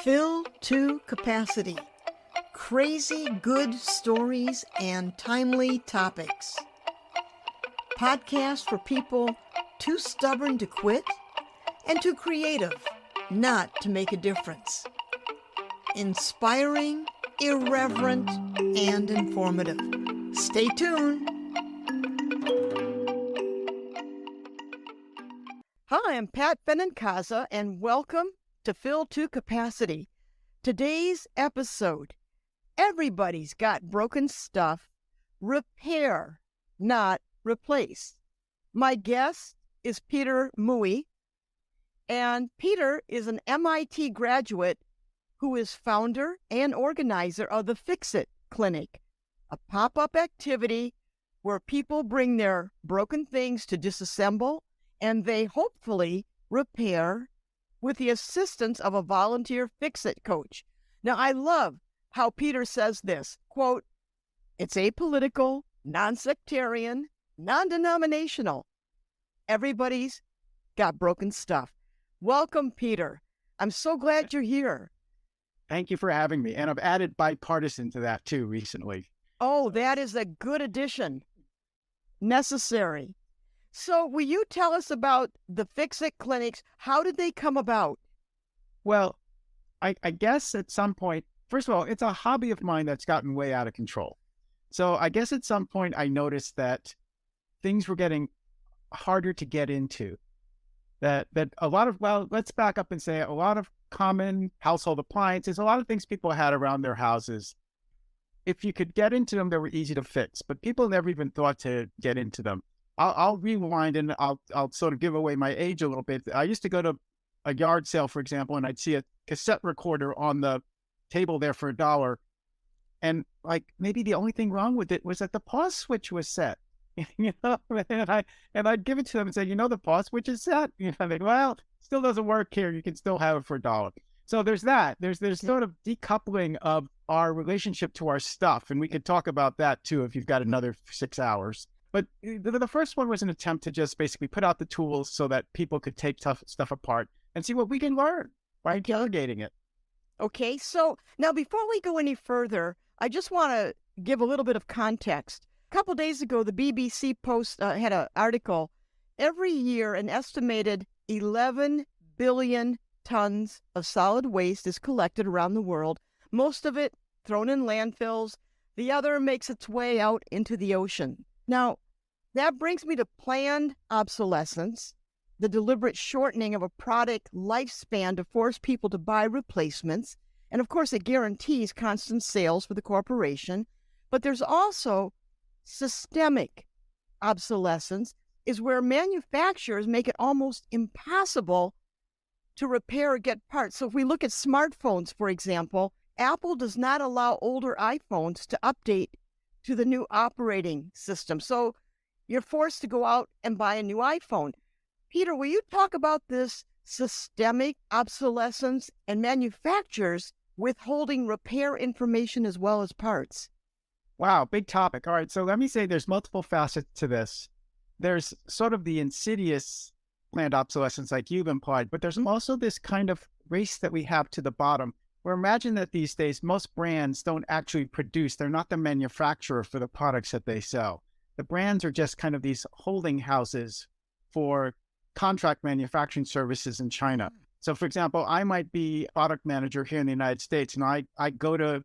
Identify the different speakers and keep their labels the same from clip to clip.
Speaker 1: Fill to capacity. Crazy good stories and timely topics. Podcast for people too stubborn to quit and too creative not to make a difference. Inspiring, irreverent, and informative. Stay tuned. Hi, I'm Pat Benincasa, and welcome to Fill to Capacity. Today's episode: everybody's got broken stuff. Repair, not replace. My guest is Peter Mui, and Peter is an MIT graduate who is founder and organizer of the Fix-It Clinic, a pop-up activity where people bring their broken things to disassemble and they hopefully repair with the assistance of a volunteer Fix-It coach. Now, I love how Peter says this, quote, "It's apolitical, non-sectarian, non-denominational. Everybody's got broken stuff." Welcome, Peter. I'm so glad you're here.
Speaker 2: Thank you for having me. And I've added bipartisan to that too recently.
Speaker 1: Oh, that is a good addition. Necessary. So will you tell us about the Fix-It clinics? How did they come about?
Speaker 2: Well, I guess at some point, first of all, it's a hobby of mine that's gotten way out of control. So I guess at some point I noticed that things were getting harder to get into. That a lot of, well, let's back up and say a lot of common household appliances, a lot of things people had around their houses. If you could get into them, they were easy to fix, but people never even thought to get into them. I'll rewind and I'll sort of give away my age a little bit. I used to go to a yard sale, for example, and I'd see a cassette recorder on the table there for $1. And like maybe the only thing wrong with it was that the pause switch was set. And I'd give it to them and say, the pause switch is set. Well, still doesn't work here. You can still have it for $1. So there's that. There's sort of decoupling of our relationship to our stuff. And we could talk about that too if you've got another 6 hours. But the first one was an attempt to just basically put out the tools so that people could take stuff apart and see what we can learn by interrogating it.
Speaker 1: Okay, so now before we go any further, I just want to give a little bit of context. A couple days ago, the BBC Post had an article. Every year, an estimated 11 billion tons of solid waste is collected around the world, most of it thrown in landfills. The other makes its way out into the ocean. Now, that brings me to planned obsolescence, the deliberate shortening of a product lifespan to force people to buy replacements. And of course, it guarantees constant sales for the corporation. But there's also systemic obsolescence, is where manufacturers make it almost impossible to repair or get parts. So if we look at smartphones, for example, Apple does not allow older iPhones to update to the new operating system. So you're forced to go out and buy a new iPhone. Peter, will you talk about this systemic obsolescence and manufacturers withholding repair information as well as parts?
Speaker 2: Wow, big topic. All right, so let me say there's multiple facets to this. There's sort of the insidious planned obsolescence like you've implied, but there's also this kind of race that we have to the bottom, where imagine that these days most brands don't actually produce. They're not the manufacturer for the products that they sell. The brands are just kind of these holding houses for contract manufacturing services in China. So for example, I might be a product manager here in the United States, and I go to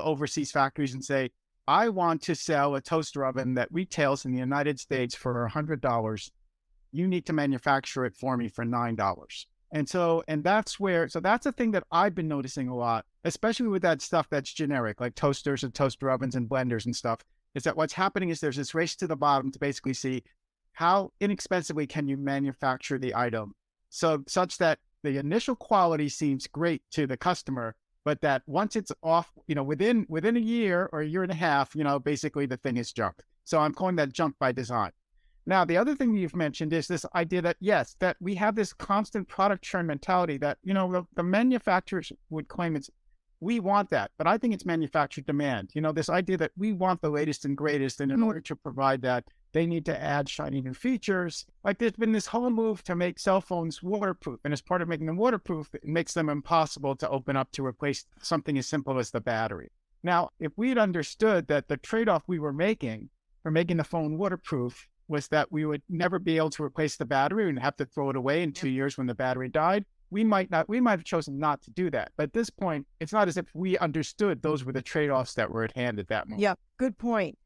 Speaker 2: overseas factories and say, I want to sell a toaster oven that retails in the United States for $100. You need to manufacture it for me for $9. And that's a thing that I've been noticing a lot, especially with that stuff that's generic, like toasters and toaster ovens and blenders and stuff, is that what's happening is there's this race to the bottom to basically see how inexpensively can you manufacture the item, such that the initial quality seems great to the customer, but that once it's off, within a year or a year and a half, basically the thing is junk. So I'm calling that junk by design. Now, the other thing you've mentioned is this idea that, yes, that we have this constant product churn mentality that, the manufacturers would claim it's we want that, but I think it's manufactured demand. This idea that we want the latest and greatest, and in order to provide that, they need to add shiny new features. Like there's been this whole move to make cell phones waterproof. And as part of making them waterproof, it makes them impossible to open up to replace something as simple as the battery. Now, if we'd understood that the trade-off we were making for making the phone waterproof was that we would never be able to replace the battery and have to throw it away in 2 years when the battery died, we might have chosen not to do that. But at this point, it's not as if we understood those were the trade-offs that were at hand at that moment.
Speaker 1: Yeah, good point.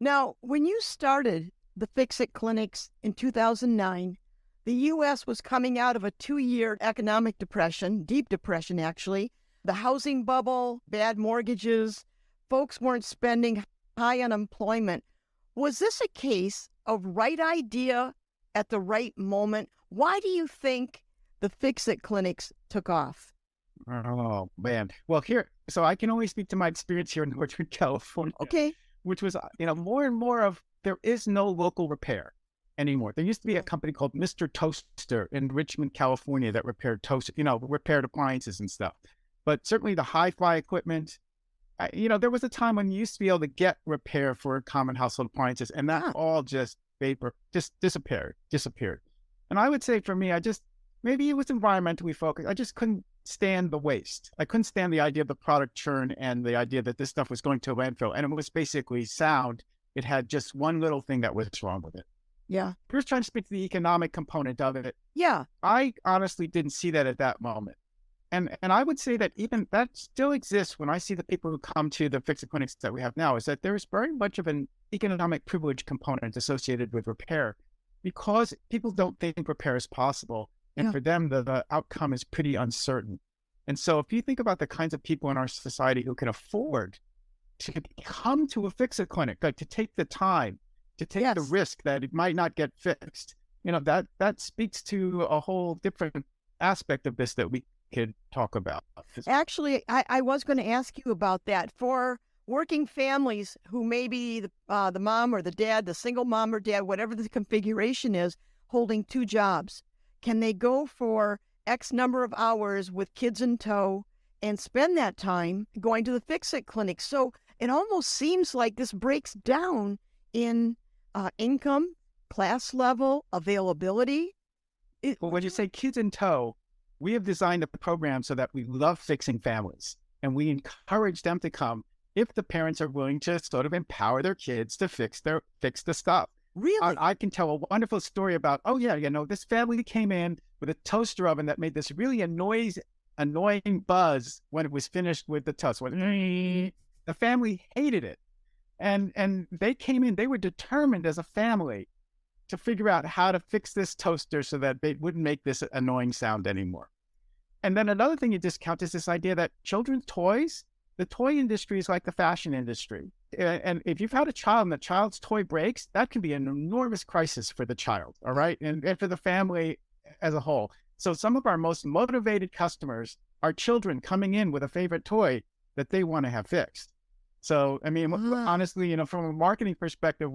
Speaker 1: Now, when you started the Fix-It clinics in 2009, the U.S. was coming out of a 2-year economic depression, deep depression actually, the housing bubble, bad mortgages, folks weren't spending, high unemployment. Was this a case of right idea at the right moment? Why do you think the Fix-It clinics took off?
Speaker 2: Oh, man. Well, so I can only speak to my experience here in Northern California.
Speaker 1: Okay.
Speaker 2: Which was, more and more of, there is no local repair anymore. There used to be a company called Mr. Toaster in Richmond, California that repaired repaired appliances and stuff. But certainly the hi-fi equipment, there was a time when you used to be able to get repair for common household appliances, and that all just disappeared. And I would say for me, maybe it was environmentally focused. I just couldn't stand the waste. I couldn't stand the idea of the product churn and the idea that this stuff was going to a landfill. And it was basically sound. It had just one little thing that was wrong with it.
Speaker 1: Yeah.
Speaker 2: We're trying to speak to the economic component of it.
Speaker 1: Yeah.
Speaker 2: I honestly didn't see that at that moment. And I would say that even that still exists when I see the people who come to the Fix-It clinics that we have now, is that there is very much of an economic privilege component associated with repair because people don't think repair is possible. And for them, the outcome is pretty uncertain. And so if you think about the kinds of people in our society who can afford to come to a Fix-It clinic, like to take the time, to take the risk that it might not get fixed, that speaks to a whole different aspect of this that we could talk about.
Speaker 1: Actually, I was going to ask you about that. For working families who maybe the mom or the dad, the single mom or dad, whatever the configuration is, holding 2 jobs, can they go for X number of hours with kids in tow and spend that time going to the Fix-It clinic? So it almost seems like this breaks down in income, class level, availability.
Speaker 2: Well, when you say kids in tow, we have designed the program so that we love fixing families, and we encourage them to come if the parents are willing to sort of empower their kids to fix the stuff.
Speaker 1: Really?
Speaker 2: I can tell a wonderful story about, this family came in with a toaster oven that made this really annoying buzz when it was finished with the toast. The family hated it. And they came in, they were determined as a family to figure out how to fix this toaster so that they wouldn't make this annoying sound anymore. And then another thing you discount is this idea that children's toys, the toy industry is like the fashion industry. And if you've had a child and the child's toy breaks, that can be an enormous crisis for the child, all right? And for the family as a whole. So some of our most motivated customers are children coming in with a favorite toy that they want to have fixed. So, honestly, from a marketing perspective,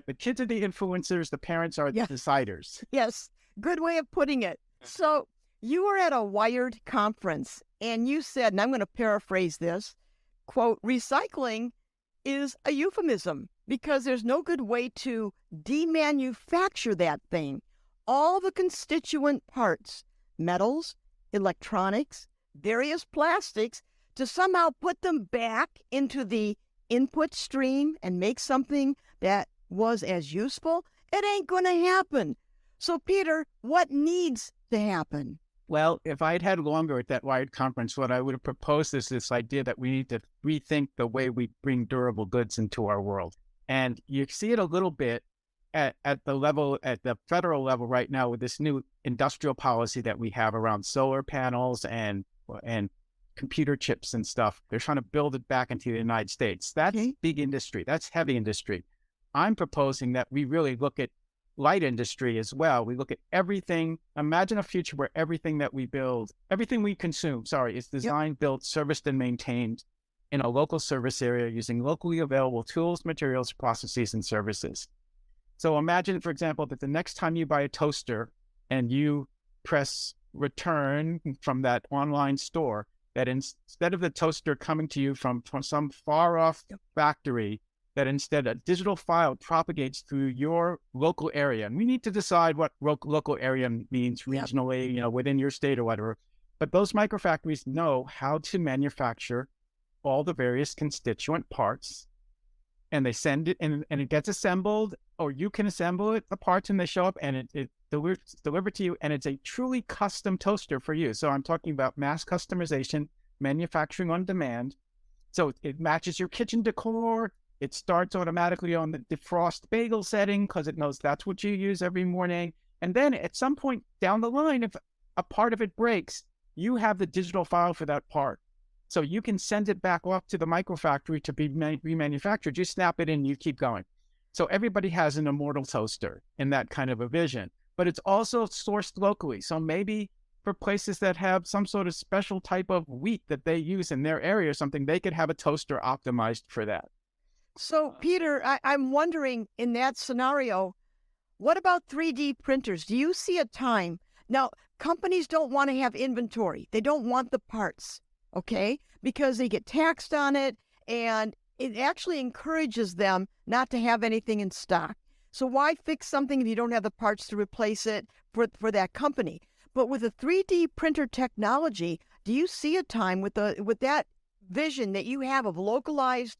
Speaker 2: the kids are the influencers, the parents are the deciders.
Speaker 1: Yes, good way of putting it. So you were at a Wired conference and you said, and I'm going to paraphrase this, quote, recycling is a euphemism because there's no good way to demanufacture that thing. All the constituent parts, metals, electronics, various plastics, to somehow put them back into the input stream and make something that was as useful, it ain't going to happen. So, Peter, what needs to happen?
Speaker 2: Well, if I had had longer at that Wired conference, what I would have proposed is this idea that we need to rethink the way we bring durable goods into our world. And you see it a little bit at the federal level right now with this new industrial policy that we have around solar panels and computer chips and stuff. They're trying to build it back into the United States. That's big industry. That's heavy industry. I'm proposing that we really look at light industry as well. We look at everything. Imagine a future where everything that we build, everything we consume, is designed, built, serviced, and maintained in a local service area using locally available tools, materials, processes, and services. So imagine, for example, that the next time you buy a toaster and you press return from that online store, that instead of the toaster coming to you from some far off factory, that instead a digital file propagates through your local area. And we need to decide what local area means regionally, within your state or whatever. But those microfactories know how to manufacture all the various constituent parts, and they send it and it gets assembled, or you can assemble it, the parts, and they show up and it delivered to you. And it's a truly custom toaster for you. So I'm talking about mass customization, manufacturing on demand. So it matches your kitchen decor. It starts automatically on the defrost bagel setting because it knows that's what you use every morning. And then at some point down the line, if a part of it breaks, you have the digital file for that part. So you can send it back off to the microfactory to be remanufactured. You snap it in, you keep going. So everybody has an immortal toaster in that kind of a vision, but it's also sourced locally. So maybe for places that have some sort of special type of wheat that they use in their area or something, they could have a toaster optimized for that.
Speaker 1: So, Peter, I'm wondering in that scenario, what about 3D printers? Do you see a time? Now, companies don't want to have inventory. They don't want the parts, okay? Because they get taxed on it, and it actually encourages them not to have anything in stock. So why fix something if you don't have the parts to replace it for that company? But with a 3D printer technology, do you see a time with that vision that you have of localized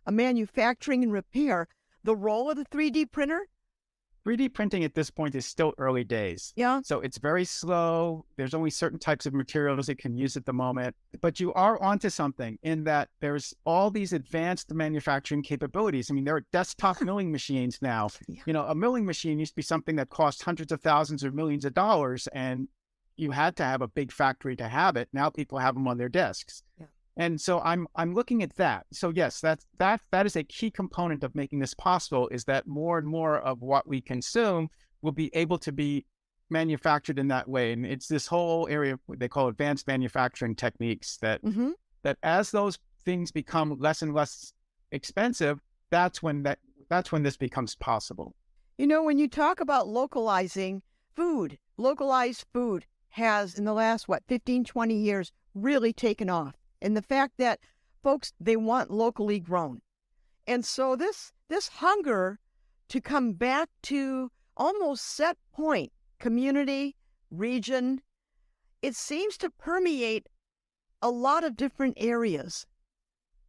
Speaker 1: manufacturing and repair, the role of the 3D printer?
Speaker 2: 3D printing at this point is still early days.
Speaker 1: Yeah.
Speaker 2: So it's very slow. There's only certain types of materials it can use at the moment. But you are onto something in that there's all these advanced manufacturing capabilities. I mean, there are desktop milling machines now.
Speaker 1: Yeah.
Speaker 2: A milling machine used to be something that cost hundreds of thousands or millions of dollars, and you had to have a big factory to have it. Now people have them on their desks.
Speaker 1: Yeah.
Speaker 2: And so I'm looking at that. So yes, that is a key component of making this possible, is that more and more of what we consume will be able to be manufactured in that way. And it's this whole area they call advanced manufacturing techniques that as those things become less and less expensive, that's when this becomes possible.
Speaker 1: When you talk about localizing food, localized food has in the last 15, 20 years really taken off. And the fact that folks, they want locally grown. And so this hunger to come back to almost set point, community, region, it seems to permeate a lot of different areas.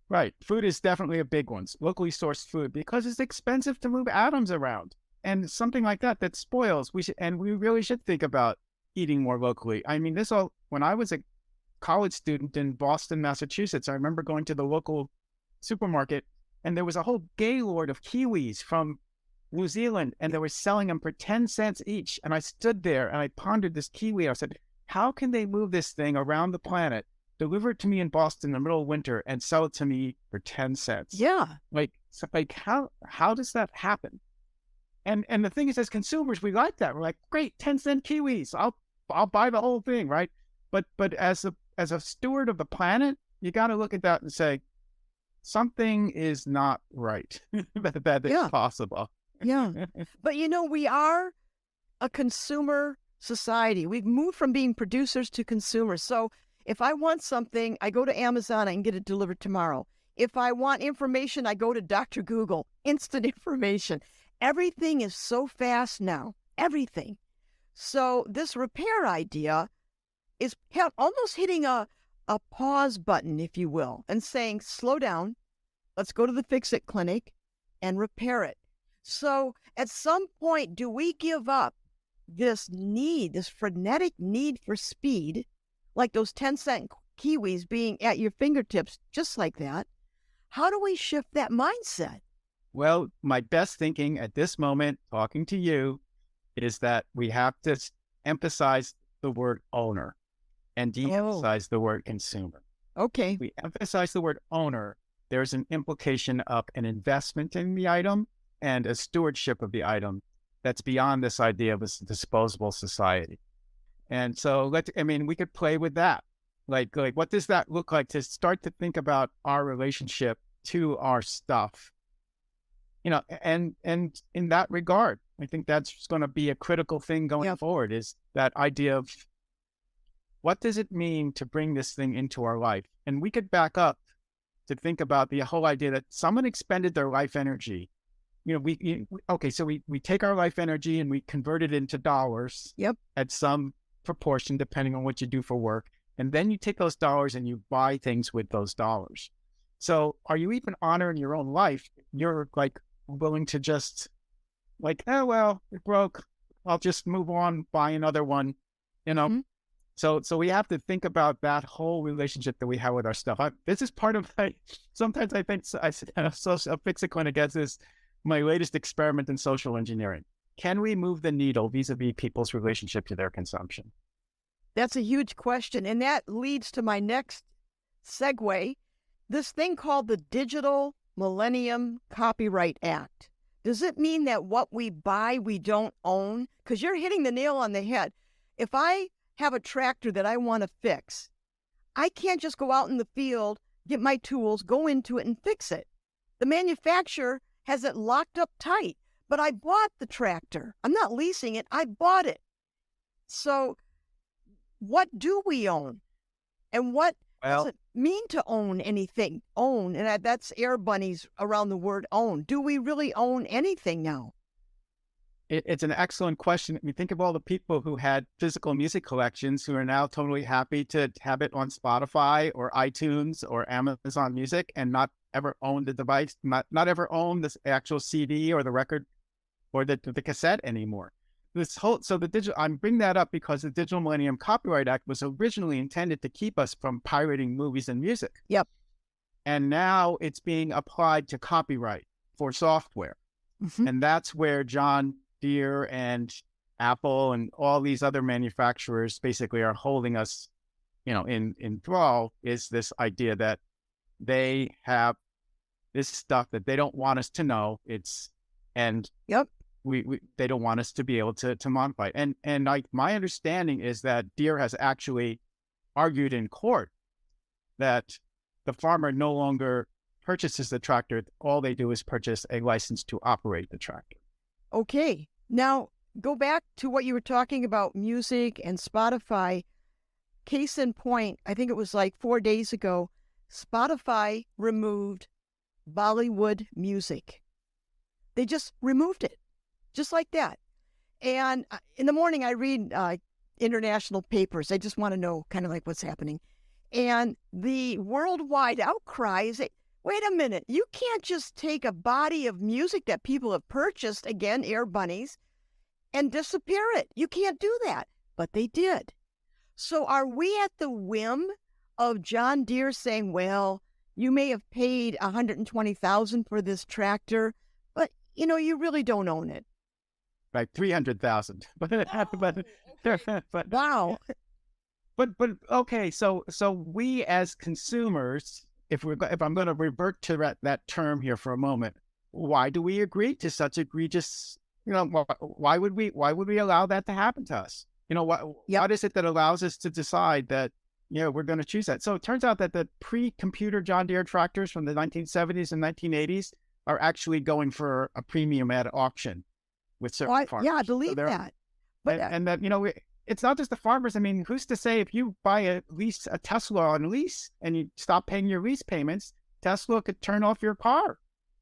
Speaker 2: Right. Food is definitely a big one. Locally sourced food, because it's expensive to move atoms around. And something like that spoils. We really should think about eating more locally. I mean, when I was a college student in Boston, Massachusetts, I remember going to the local supermarket, and there was a whole gaylord of kiwis from New Zealand, and they were selling them for 10 cents each. And I stood there and I pondered this kiwi. I said, how can they move this thing around the planet, deliver it to me in Boston in the middle of winter, and sell it to me for 10 cents?
Speaker 1: Yeah.
Speaker 2: How does that happen? And the thing is, as consumers, we like that. We're like, great, 10-cent kiwis. I'll buy the whole thing, right? But as a steward of the planet, you got to look at that and say, something is not right that it's possible.
Speaker 1: Yeah. But we are a consumer society. We've moved from being producers to consumers. So if I want something, I go to Amazon, I can get it delivered tomorrow. If I want information, I go to Dr. Google, instant information. Everything is so fast now, everything. So this repair idea is almost hitting a pause button, if you will, and saying, slow down, let's go to the fix-it clinic and repair it. So at some point, do we give up this frenetic need for speed, like those 10-cent kiwis being at your fingertips, just like that? How do we shift that mindset?
Speaker 2: Well, my best thinking at this moment, talking to you, is that we have to emphasize the word owner and de-emphasize the word consumer.
Speaker 1: Okay.
Speaker 2: If we emphasize the word owner, there's an implication of an investment in the item and a stewardship of the item that's beyond this idea of a disposable society. And so we could play with that. Like what does that look like to start to think about our relationship to our stuff? And in that regard, I think that's going to be a critical thing going forward, is that idea of what does it mean to bring this thing into our life? And we could back up to think about the whole idea that someone expended their life energy. So we take our life energy and we convert it into dollars.
Speaker 1: Yep.
Speaker 2: At some proportion, depending on what you do for work. And then you take those dollars and you buy things with those dollars. So are you even honoring your own life? You're like willing to just like, oh, well, it broke. I'll just move on, buy another one, you know?
Speaker 1: Mm-hmm.
Speaker 2: So we have to think about that whole relationship that we have with our stuff. This is part of sometimes I think a fix-it clinic gets this, my latest experiment in social engineering. Can we move the needle vis-a-vis people's relationship to their consumption?
Speaker 1: That's a huge question. And that leads to my next segue, this thing called the Digital Millennium Copyright Act. Does it mean that what we buy, we don't own? Because you're hitting the nail on the head. If I have a tractor that I want to fix, I can't just go out in the field, get my tools, go into it and fix it. The manufacturer has it locked up tight, but I bought the tractor. I'm not leasing it. I bought it. So what do we own? And what does it mean to own anything? Own, and that's air bunnies around the word own. Do we really own anything now?
Speaker 2: It's an excellent question. I mean, think of all the people who had physical music collections who are now totally happy to have it on Spotify or iTunes or Amazon Music and not ever own the device, not ever own this actual CD or the record or the cassette anymore. I'm bringing that up because the Digital Millennium Copyright Act was originally intended to keep us from pirating movies and music.
Speaker 1: Yep.
Speaker 2: And now it's being applied to copyright for software.
Speaker 1: Mm-hmm.
Speaker 2: And that's where John Deere and Apple and all these other manufacturers basically are holding us, in thrall, is this idea that they have this stuff that they don't want us to know.
Speaker 1: Yep.
Speaker 2: They don't want us to be able to modify it. And my understanding is that Deere has actually argued in court that the farmer no longer purchases the tractor. All they do is purchase a license to operate the tractor.
Speaker 1: Okay. Now, go back to what you were talking about, music and Spotify. Case in point, I think it was like 4 days ago, Spotify removed Bollywood music. They just removed it, just like that. And in the morning, I read international papers. I just want to know kind of like what's happening. And the worldwide outcry is, wait a minute, you can't just take a body of music that people have purchased, again, air bunnies, and disappear it. You can't do that. But they did. So are we at the whim of John Deere saying, well, you may have paid $120,000 for this tractor, but, you really don't own it?
Speaker 2: Like 300,000.
Speaker 1: Wow.
Speaker 2: But okay, so we as consumers, if I'm going to revert to that term here for a moment, why do we agree to such egregious? Why would we allow that to happen to us? What is it that allows us to decide that we're going to choose that? So it turns out that the pre-computer John Deere tractors from the 1970s and 1980s are actually going for a premium at auction with certain farmers.
Speaker 1: Yeah, I believe that. But
Speaker 2: and that it's not just the farmers. I mean, who's to say if you buy a Tesla on lease and you stop paying your lease payments, Tesla could turn off your car,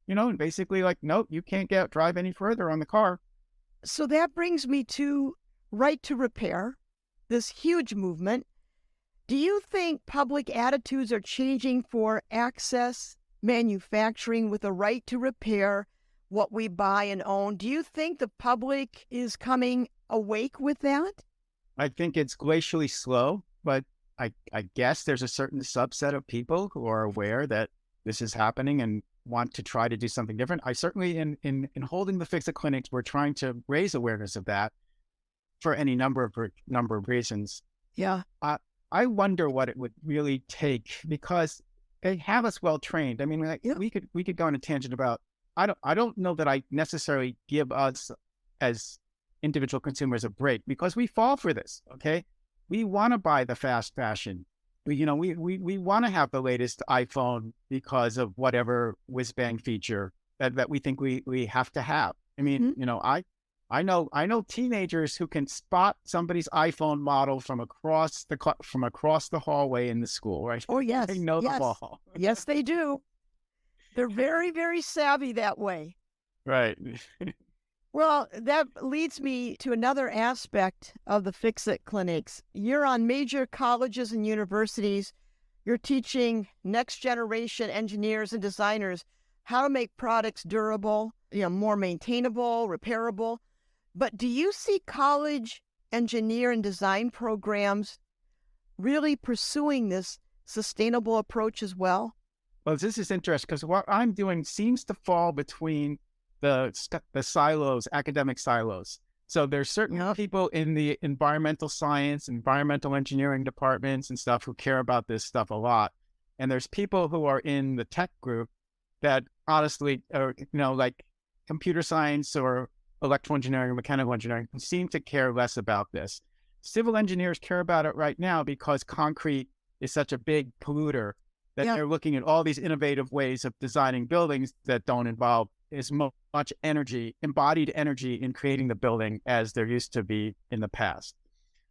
Speaker 2: and basically like, nope, you can't drive any further on the car.
Speaker 1: So that brings me to right to repair, this huge movement. Do you think public attitudes are changing for access manufacturing with a right to repair what we buy and own? Do you think the public is coming awake with that?
Speaker 2: I think it's glacially slow, but I guess there's a certain subset of people who are aware that this is happening and want to try to do something different. I certainly, in holding the Fix-It clinics, we're trying to raise awareness of that for any number of reasons.
Speaker 1: Yeah.
Speaker 2: I wonder what it would really take, because they have us well trained. I mean, we could go on a tangent about. I don't know that I necessarily give us as individual consumers a break, because we fall for this. Okay, we want to buy the fast fashion. We want to have the latest iPhone because of whatever whiz bang feature that we think we have to have. I mean, I know teenagers who can spot somebody's iPhone model from across the hallway in the school, right?
Speaker 1: Oh,
Speaker 2: They
Speaker 1: yes.
Speaker 2: know them
Speaker 1: Yes.
Speaker 2: all.
Speaker 1: Yes, they do. They're very, very savvy that way.
Speaker 2: Right.
Speaker 1: Well, that leads me to another aspect of the Fix-It clinics. You're on major colleges and universities. You're teaching next generation engineers and designers how to make products durable, more maintainable, repairable. But do you see college engineer and design programs really pursuing this sustainable approach as well?
Speaker 2: Well, this is interesting because what I'm doing seems to fall between the silos, academic silos. So there's certain
Speaker 1: Yep.
Speaker 2: people in the environmental science, environmental engineering departments and stuff who care about this stuff a lot. And there's people who are in the tech group that honestly are, like computer science or electrical engineering or mechanical engineering who seem to care less about this. Civil engineers care about it right now because concrete is such a big polluter that
Speaker 1: Yep.
Speaker 2: they're looking at all these innovative ways of designing buildings that don't involve as much energy, embodied energy in creating the building as there used to be in the past.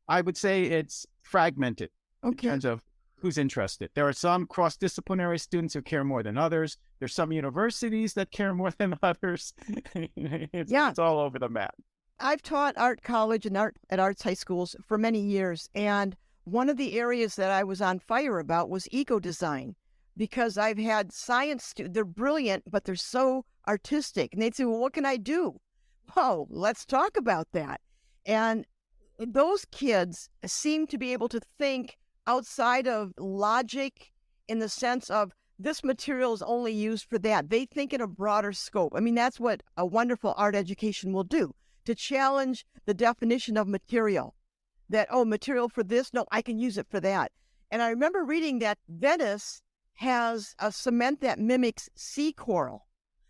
Speaker 2: I would say it's fragmented in
Speaker 1: Okay.
Speaker 2: terms of who's interested. There are some cross-disciplinary students who care more than others. There's some universities that care more than others.
Speaker 1: Yeah.
Speaker 2: It's all over the map.
Speaker 1: I've taught art college and art at arts high schools for many years. And one of the areas that I was on fire about was eco design, because I've had science students, they're brilliant, but they're so artistic. And they'd say, well, what can I do? Oh, let's talk about that. And those kids seem to be able to think outside of logic in the sense of this material is only used for that. They think in a broader scope. I mean, that's what a wonderful art education will do, to challenge the definition of material. That, oh, material for this? No, I can use it for that. And I remember reading that Venice has a cement that mimics sea coral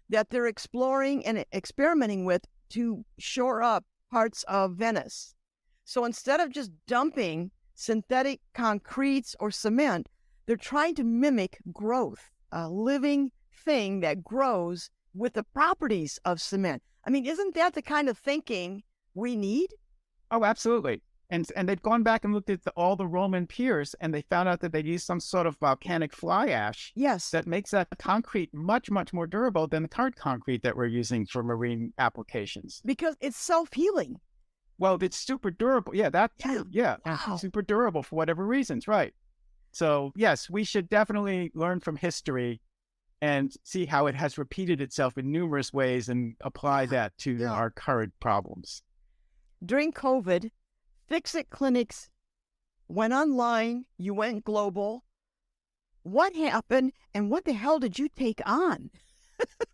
Speaker 1: that they're exploring and experimenting with to shore up parts of Venice. So instead of just dumping synthetic concretes or cement, they're trying to mimic growth, a living thing that grows with the properties of cement. I mean, isn't that the kind of thinking we need?
Speaker 2: Oh, absolutely. And they've gone back and looked at all the Roman piers, and they found out that they used some sort of volcanic fly ash
Speaker 1: Yes.
Speaker 2: that makes that concrete much, much more durable than the current concrete that we're using for marine applications.
Speaker 1: Because it's self-healing.
Speaker 2: Well, it's super durable. Yeah, that too. Yeah,
Speaker 1: Wow.
Speaker 2: super durable for whatever reasons, right? So yes, we should definitely learn from history and see how it has repeated itself in numerous ways and apply that to
Speaker 1: Yeah.
Speaker 2: our current problems.
Speaker 1: During COVID, Fix-It clinics went online, you went global. What happened and what the hell did you take on?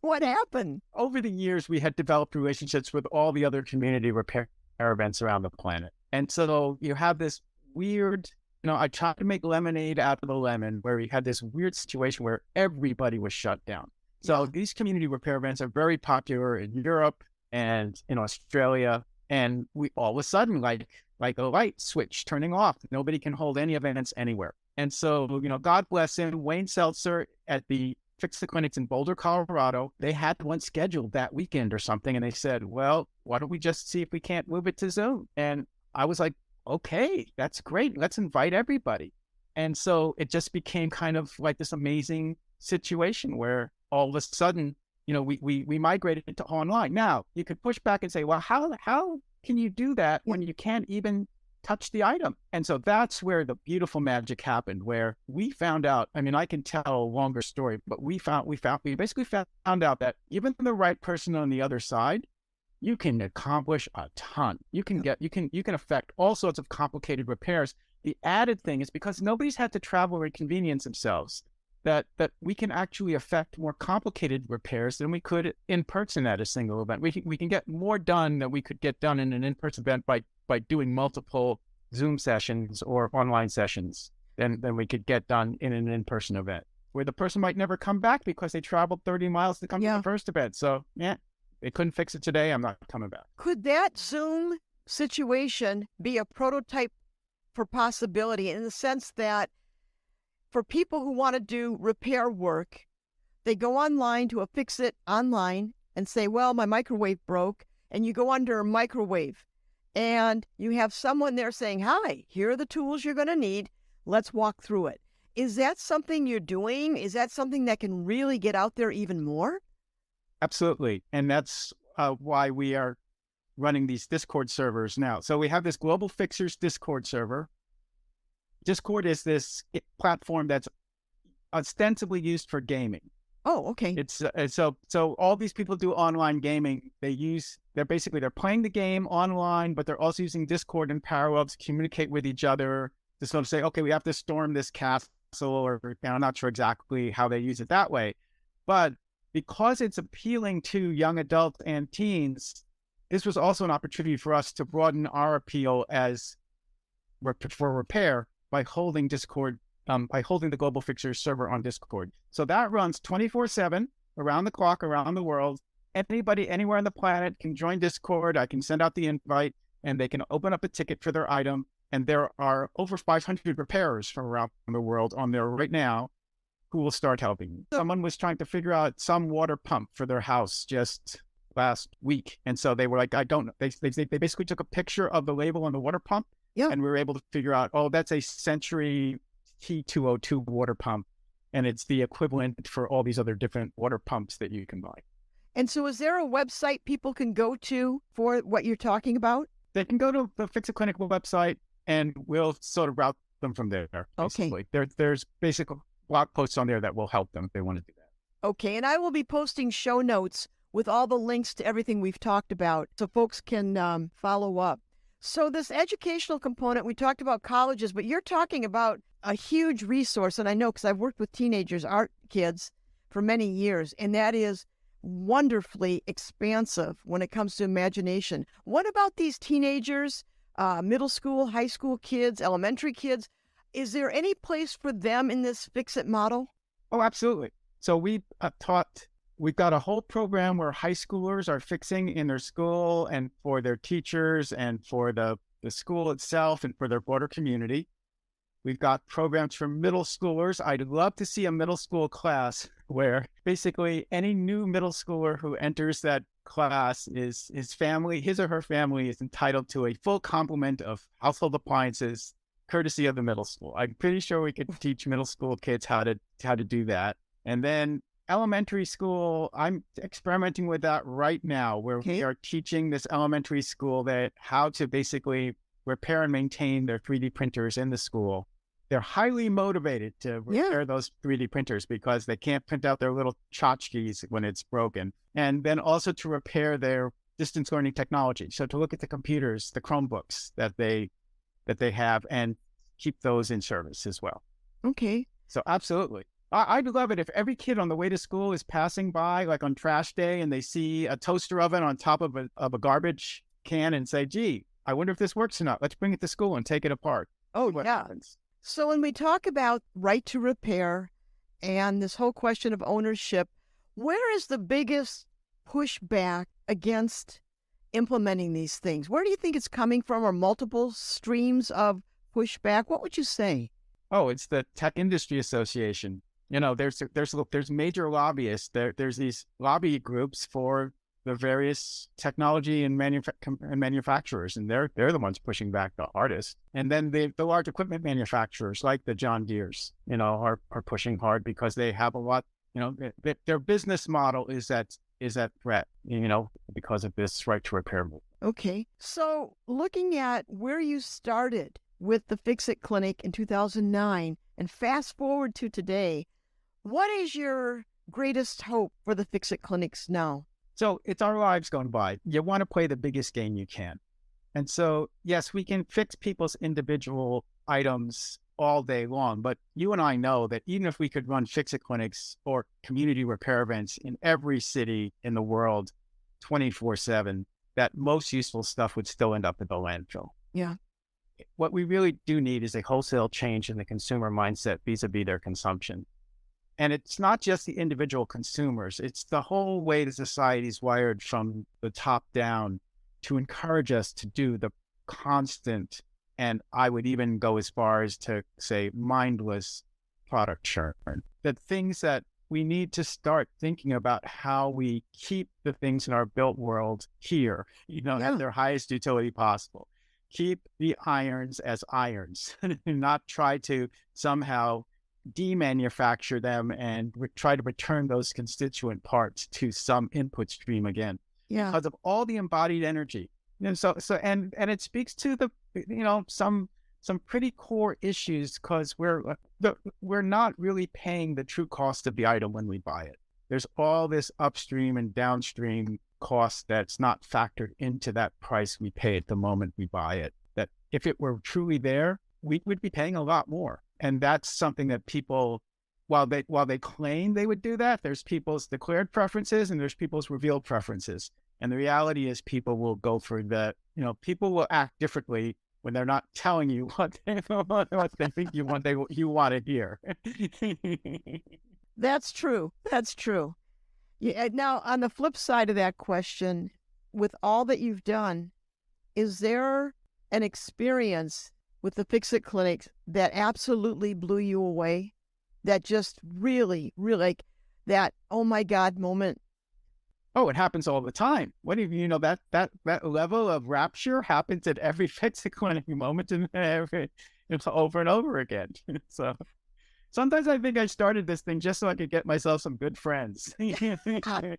Speaker 1: What happened?
Speaker 2: Over the years, we had developed relationships with all the other community repair events around the planet. And so you have this weird, I tried to make lemonade out of the lemon, where we had this weird situation where everybody was shut down. So these community repair events are very popular in Europe and in Australia. And we all of a sudden, like a light switch turning off, nobody can hold any events anywhere. And so, God bless him, Wayne Seltzer at the Fix the Clinics in Boulder, Colorado, they had one scheduled that weekend or something. And they said, well, why don't we just see if we can't move it to Zoom? And I was like, okay, that's great. Let's invite everybody. And so it just became kind of like this amazing situation where all of a sudden, we migrated to online. Now, you could push back and say, well, how can you do that when you can't even touch the item? And so that's where the beautiful magic happened, where we found out, I can tell a longer story, but we basically found out that even the right person on the other side, you can accomplish a ton. You can affect all sorts of complicated repairs. The added thing is, because nobody's had to travel or inconvenience themselves, that we can actually affect more complicated repairs than we could in person at a single event. We can get more done than we could get done in an in-person event by doing multiple Zoom sessions or online sessions than we could get done in an in-person event, where the person might never come back because they traveled 30 miles to come to the first event. So they couldn't fix it today. I'm not coming back.
Speaker 1: Could that Zoom situation be a prototype for possibility, in the sense that for people who want to do repair work, they go online to a Fix-It online and say, well, my microwave broke. and you go under a microwave and you have someone there saying, "Hi, here are the tools you're going to need. Let's walk through it." Is that something you're doing? Is that something that can really get out there even more?
Speaker 2: Absolutely. And that's why we are running these Discord servers now. So we have this Global Fixers Discord server. Discord is this platform that's ostensibly used for gaming.
Speaker 1: Oh, okay.
Speaker 2: It's so all these people do online gaming. They're playing the game online, but they're also using Discord in parallel to communicate with each other to sort of say, okay, we have to storm this castle, or I'm not sure exactly how they use it that way, but because it's appealing to young adults and teens, this was also an opportunity for us to broaden our appeal for repair by holding the Global Fixers server on Discord. So that runs 24/7 around the clock, around the world. Anybody anywhere on the planet can join Discord. I can send out the invite and they can open up a ticket for their item. And there are over 500 repairers from around the world on there right now who will start helping. Someone was trying to figure out some water pump for their house just last week. And so they were like, I don't know. They basically took a picture of the label on the water pump.
Speaker 1: Yeah.
Speaker 2: And we were able to figure out, oh, that's a Century T202 water pump. And it's the equivalent for all these other different water pumps that you can buy.
Speaker 1: And so is there a website people can go to for what you're talking about?
Speaker 2: They can go to the Fix It Clinic website and we'll sort of route them from there. Basically.
Speaker 1: Okay.
Speaker 2: There's basic blog posts on there that will help them if they want to do that.
Speaker 1: Okay. And I will be posting show notes with all the links to everything we've talked about so folks can follow up. So this educational component, we talked about colleges, but you're talking about a huge resource. And I know because I've worked with teenagers, art kids, for many years, and that is wonderfully expansive when it comes to imagination. What about these teenagers, middle school, high school kids, elementary kids? Is there any place for them in this Fix-It model?
Speaker 2: Oh, absolutely. So we've got a whole program where high schoolers are fixing in their school and for their teachers and for the school itself and for their broader community. We've got programs for middle schoolers. I'd love to see a middle school class where basically any new middle schooler who enters that class his or her family is entitled to a full complement of household appliances, courtesy of the middle school. I'm pretty sure we could teach middle school kids how to do that. And then elementary school, I'm experimenting with that right now, where we are teaching this elementary school how to basically repair and maintain their 3D printers in the school. They're highly motivated to repair those 3D printers because they can't print out their little tchotchkes when it's broken. And then also to repair their distance learning technology. So to look at the computers, the Chromebooks that they have and keep those in service as well.
Speaker 1: Okay.
Speaker 2: So absolutely. I'd love it if every kid on the way to school is passing by, like on trash day, and they see a toaster oven on top of a garbage can and say, gee, I wonder if this works or not. Let's bring it to school and take it apart.
Speaker 1: Oh,
Speaker 2: what
Speaker 1: yeah.
Speaker 2: happens.
Speaker 1: So when we talk about right to repair and this whole question of ownership, where is the biggest pushback against implementing these things? Where do you think it's coming from, or multiple streams of pushback? What would you say?
Speaker 2: Oh, it's the Tech Industry Association. You know, there's major lobbyists. There's these lobby groups for the various technology and manufacturers, and they're the ones pushing back the hardest. And then the large equipment manufacturers like the John Deeres, are pushing hard because they have a lot. Their business model is at threat. Because of this right to repair movement.
Speaker 1: Okay, so looking at where you started with the Fix-It Clinic in 2009, and fast forward to today, what is your greatest hope for the Fix-It Clinics now?
Speaker 2: So it's our lives going by. You want to play the biggest game you can. And so, yes, we can fix people's individual items all day long, but you and I know that even if we could run Fix-It Clinics or community repair events in every city in the world 24/7, that most useful stuff would still end up at the landfill.
Speaker 1: Yeah.
Speaker 2: What we really do need is a wholesale change in the consumer mindset vis-a-vis their consumption. And it's not just the individual consumers, it's the whole way the society is wired from the top down to encourage us to do the constant, and I would even go as far as to say mindless product churn. The things that we need to start thinking about how we keep the things in our built world here, at
Speaker 1: Yeah.
Speaker 2: their highest utility possible. Keep the irons as irons, and not try to somehow demanufacture them and try to return those constituent parts to some input stream again,
Speaker 1: Yeah.
Speaker 2: because of all the embodied energy. And it speaks to the, some pretty core issues, because we're not really paying the true cost of the item when we buy it. There's all this upstream and downstream cost that's not factored into that price we pay at the moment we buy it. That if it were truly there, we would be paying a lot more. And that's something that people, while they claim they would do that, there's people's declared preferences and there's people's revealed preferences. And the reality is people will go for people will act differently when they're not telling you what they think you want to hear.
Speaker 1: That's true. That's true. Yeah. Now, on the flip side of that question, with all that you've done, is there an experience with the Fix-It clinics that absolutely blew you away? That just really, really, like that, oh my God moment?
Speaker 2: Oh, it happens all the time. What do you know that level of rapture happens at every Fix-It clinic moment, and it's over and over again. So sometimes I think I started this thing just so I could get myself some good friends.
Speaker 1: Peter,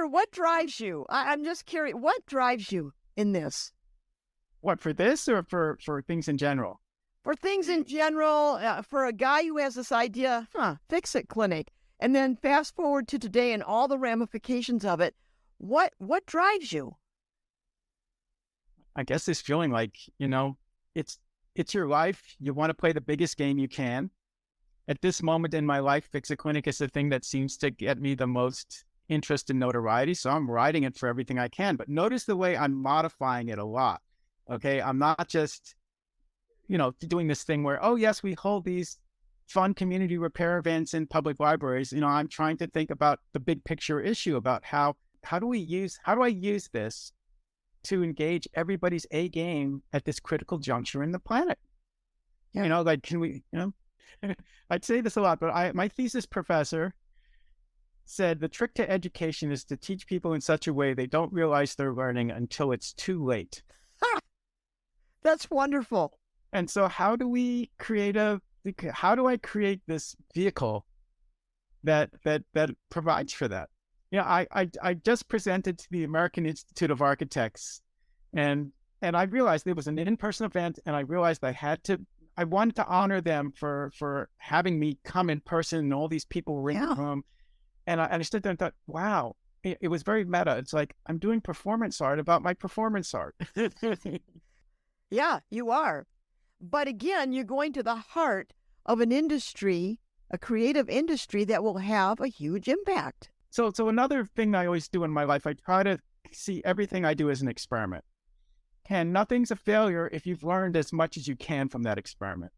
Speaker 1: what drives you? I'm just curious. What drives you in this?
Speaker 2: What, for this or for things in general?
Speaker 1: For things in general, for a guy who has this idea, Fix-It clinic, and then fast forward to today and all the ramifications of it, what drives you?
Speaker 2: I guess this feeling like, it's your life. You want to play the biggest game you can. At this moment in my life, Fix-It clinic is the thing that seems to get me the most interest and notoriety. So I'm riding it for everything I can. But notice the way I'm modifying it a lot. Okay. I'm not just, doing this thing where, oh yes, we hold these fun community repair events in public libraries. I'm trying to think about the big picture issue about how do I use this to engage everybody's A game at this critical juncture in the planet?
Speaker 1: Yeah.
Speaker 2: Can we, I'd say this a lot, but my thesis professor said the trick to education is to teach people in such a way they don't realize they're learning until it's too late.
Speaker 1: That's wonderful.
Speaker 2: And so how do I create this vehicle that provides for that? I just presented to the American Institute of Architects, and I realized it was an in-person event, and I realized I wanted to honor them for having me come in person, and all these people were in the room. And I stood there and thought, wow, it was very meta. It's like, I'm doing performance art about my performance art.
Speaker 1: Yeah, you are. But again, you're going to the heart of an industry, a creative industry that will have a huge impact.
Speaker 2: So another thing I always do in my life, I try to see everything I do as an experiment. And nothing's a failure if you've learned as much as you can from that experiment.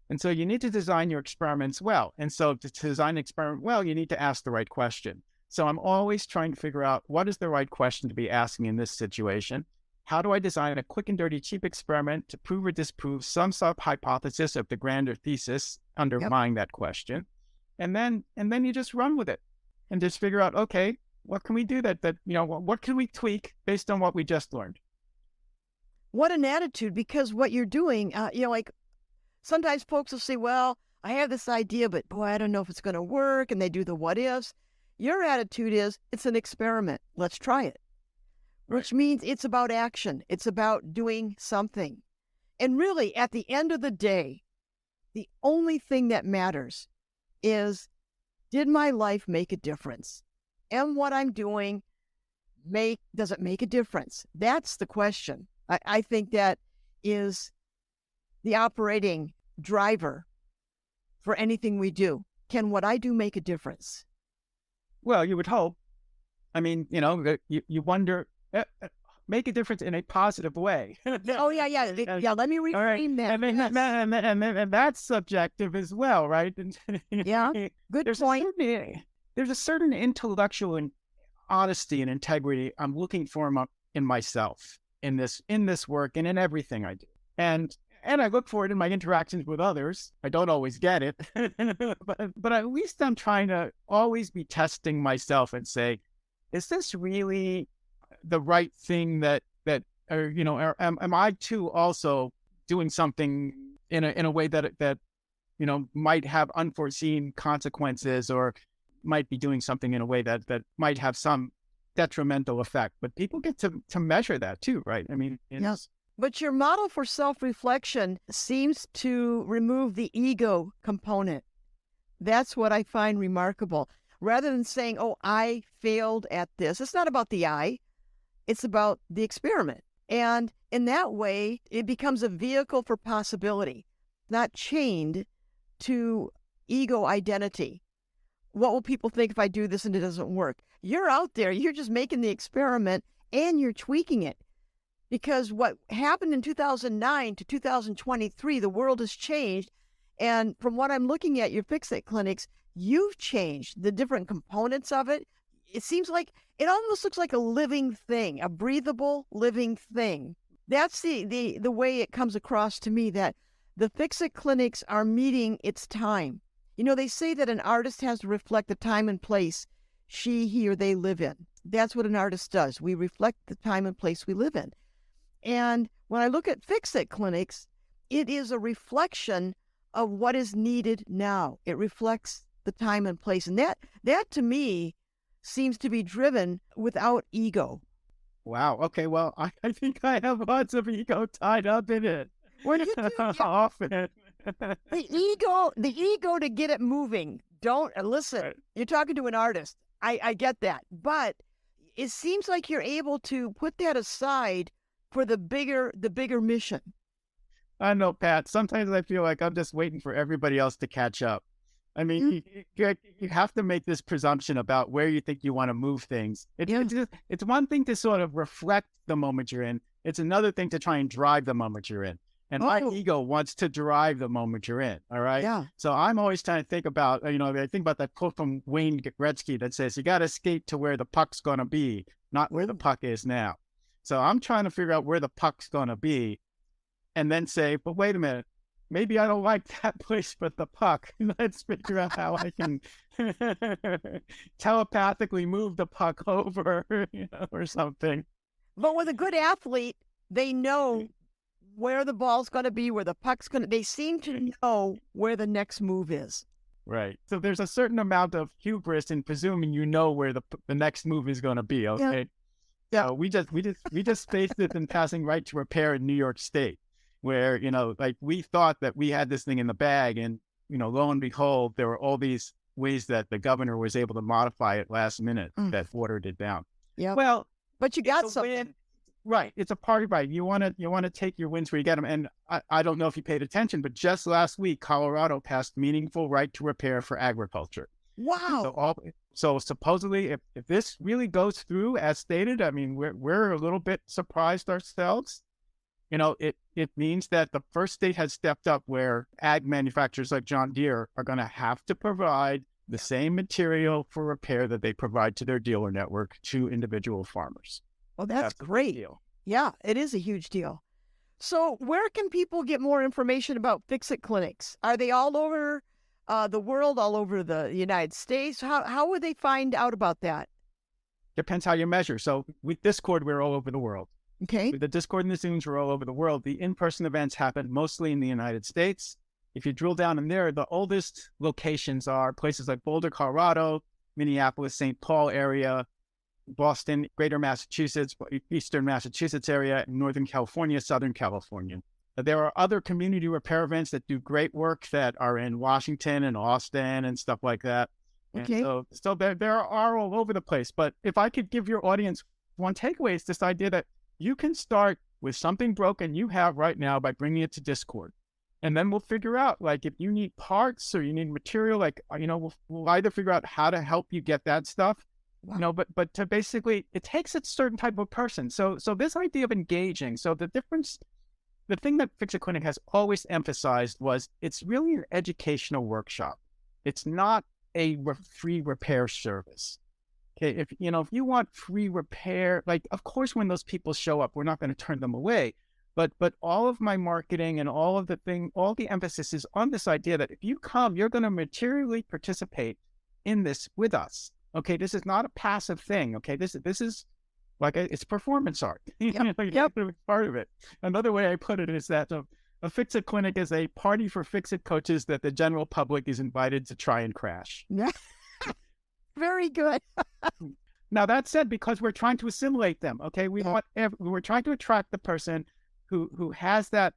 Speaker 2: And so you need to design your experiments well. And so to design an experiment well, you need to ask the right question. So I'm always trying to figure out what is the right question to be asking in this situation. How do I design a quick and dirty, cheap experiment to prove or disprove some sub-hypothesis of the grander thesis underlying that question? And then you just run with it and just figure out, okay, what can we do what can we tweak based on what we just learned?
Speaker 1: What an attitude, because what you're doing, like sometimes folks will say, well, I have this idea, but boy, I don't know if it's going to work. And they do the what ifs. Your attitude is, it's an experiment. Let's try it. Which means it's about action. It's about doing something. And really, at the end of the day, the only thing that matters is, did my life make a difference? And what I'm doing, does it make a difference? That's the question. I think that is the operating driver for anything we do. Can what I do make a difference?
Speaker 2: Well, you would hope. I mean, you wonder, make a difference in a positive way.
Speaker 1: Oh, yeah. Yeah, let me reframe that.
Speaker 2: And that's subjective as well, right?
Speaker 1: Yeah, good point.
Speaker 2: There's a certain intellectual honesty and integrity I'm looking for in myself, in this work, and in everything I do. And And I look for it in my interactions with others. I don't always get it, but at least I'm trying to always be testing myself and say, is this really the right thing or, or am I too also doing something in a way that might have unforeseen consequences, or might be doing something in a way that might have some detrimental effect. But people get to measure that too, right? I mean,
Speaker 1: Yes. But your model for self-reflection seems to remove the ego component. That's what I find remarkable. Rather than saying, oh, I failed at this, it's not about the I, it's about the experiment. And in that way, it becomes a vehicle for possibility, not chained to ego identity. What will people think if I do this and it doesn't work? You're out there, you're just making the experiment and you're tweaking it. Because what happened in 2009 to 2023, the world has changed. And from what I'm looking at, your Fix-It clinics, you've changed the different components of it. It seems like it almost looks like a living thing, a breathable living thing. That's the way it comes across to me, that the Fix-It clinics are meeting its time. You know, they say that an artist has to reflect the time and place he or they live in. That's what an artist does. We reflect the time and place we live in. And when I look at Fix-It clinics, it is a reflection of what is needed now. It reflects the time and place. And that to me seems to be driven without ego.
Speaker 2: Wow. Okay. Well, I think I have lots of ego tied up in it.
Speaker 1: Well, you do, yeah.
Speaker 2: Often.
Speaker 1: The ego to get it moving. Don't listen.
Speaker 2: Right.
Speaker 1: You're talking to an artist. I get that. But it seems like you're able to put that aside for the bigger mission.
Speaker 2: I know, Pat. Sometimes I feel like I'm just waiting for everybody else to catch up. I mean, you have to make this presumption about where you think you want to move things. It's one thing to sort of reflect the moment you're in. It's another thing to try and drive the moment you're in. And my ego wants to drive the moment you're in. All right.
Speaker 1: Yeah.
Speaker 2: So I'm always trying to think about, I think about that quote from Wayne Gretzky that says, you got to skate to where the puck's going to be, not where the puck is now. So I'm trying to figure out where the puck's going to be and then say, but wait a minute, maybe I don't like that place for the puck. Let's figure out how I can telepathically move the puck over, or something.
Speaker 1: But with a good athlete, they know where the ball's going to be, where the puck's going to, they seem to know where the next move is.
Speaker 2: Right. So there's a certain amount of hubris in presuming where the next move is going to be. Okay. Yeah. We just faced it in passing right to repair in New York State, where, we thought that we had this thing in the bag, and, lo and behold, there were all these ways that the governor was able to modify it last minute that watered it down.
Speaker 1: Yeah.
Speaker 2: Well,
Speaker 1: but you got something.
Speaker 2: Win. Right. It's a party ride. You want to take your wins where you get them. And I don't know if you paid attention, but just last week, Colorado passed meaningful right to repair for agriculture.
Speaker 1: Wow.
Speaker 2: So supposedly, if this really goes through as stated, I mean, we're a little bit surprised ourselves. It means that the first state has stepped up, where ag manufacturers like John Deere are going to have to provide the same material for repair that they provide to their dealer network to individual farmers.
Speaker 1: Well, that's great.
Speaker 2: Deal.
Speaker 1: Yeah, it is a huge deal. So where can people get more information about Fix-It clinics? Are they all over the world, all over the United States? How would they find out about that?
Speaker 2: Depends how you measure. So with Discord, we're all over the world.
Speaker 1: Okay.
Speaker 2: With the Discord and the Zooms, we're all over the world. The in-person events happen mostly in the United States. If you drill down in there, the oldest locations are places like Boulder, Colorado, Minneapolis, St. Paul area, Boston, Greater Massachusetts, Eastern Massachusetts area, Northern California, Southern California. There are other community repair events that do great work that are in Washington and Austin and stuff like that.
Speaker 1: Okay.
Speaker 2: And so there are all over the place. But if I could give your audience one takeaway, it's this idea that you can start with something broken you have right now by bringing it to Discord. And then we'll figure out, like, if you need parts or you need material, like, we'll either figure out how to help you get that stuff. Wow. But to basically, it takes a certain type of person. So this idea of engaging. So the thing that Fix-It Clinic has always emphasized was it's really an educational workshop. It's not a free repair service. Okay, if you want free repair, like, of course, when those people show up, we're not going to turn them away. But all of my marketing and all the emphasis is on this idea that if you come, you're going to materially participate in this with us. Okay, this is not a passive thing. Okay, this is it's performance art.
Speaker 1: Yep.
Speaker 2: Like,
Speaker 1: Yep.
Speaker 2: part of it. Another way I put it is that a fix-it clinic is a party for fix-it coaches that the general public is invited to try and crash.
Speaker 1: Yeah. Very good.
Speaker 2: Now that said, because we're trying to assimilate them, okay,
Speaker 1: Yeah.
Speaker 2: we're trying to attract the person who has a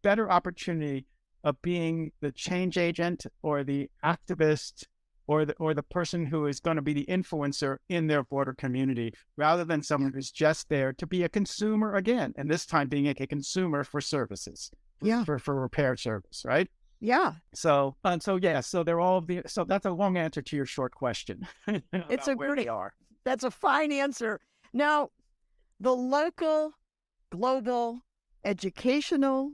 Speaker 2: better opportunity of being the change agent or the activist or the person who is going to be the influencer in their broader community, rather than someone who's just there to be a consumer again, and this time being a consumer for services,
Speaker 1: Yeah.
Speaker 2: for repair service, right?
Speaker 1: Yeah.
Speaker 2: So so that's a long answer to your short question.
Speaker 1: It's
Speaker 2: about
Speaker 1: a
Speaker 2: where
Speaker 1: great,
Speaker 2: we are.
Speaker 1: that's a fine answer. Now, the local, global, educational,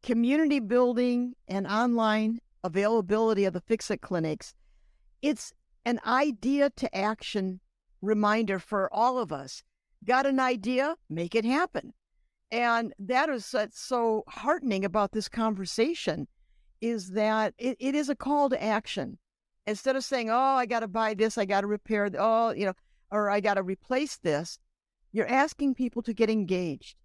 Speaker 1: community building, and online availability of the Fix-It clinics, it's an idea to action reminder for all of us. Got an idea? Make it happen. And that is what's so heartening about this conversation, is that it is a call to action. Instead of saying, oh, I got to buy this, I got to repair, or I got to replace this, you're asking people to get engaged.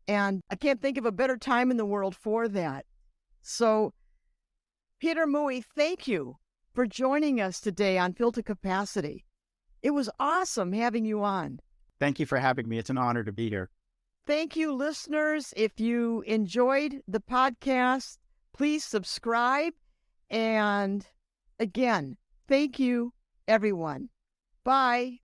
Speaker 1: And I can't think of a better time in the world for that. So, Peter Mui, thank you for joining us today on Fill to Capacity. It was awesome having you on.
Speaker 2: Thank you for having me. It's an honor to be here.
Speaker 1: Thank you, listeners. If you enjoyed the podcast, please subscribe. And again, thank you, everyone. Bye.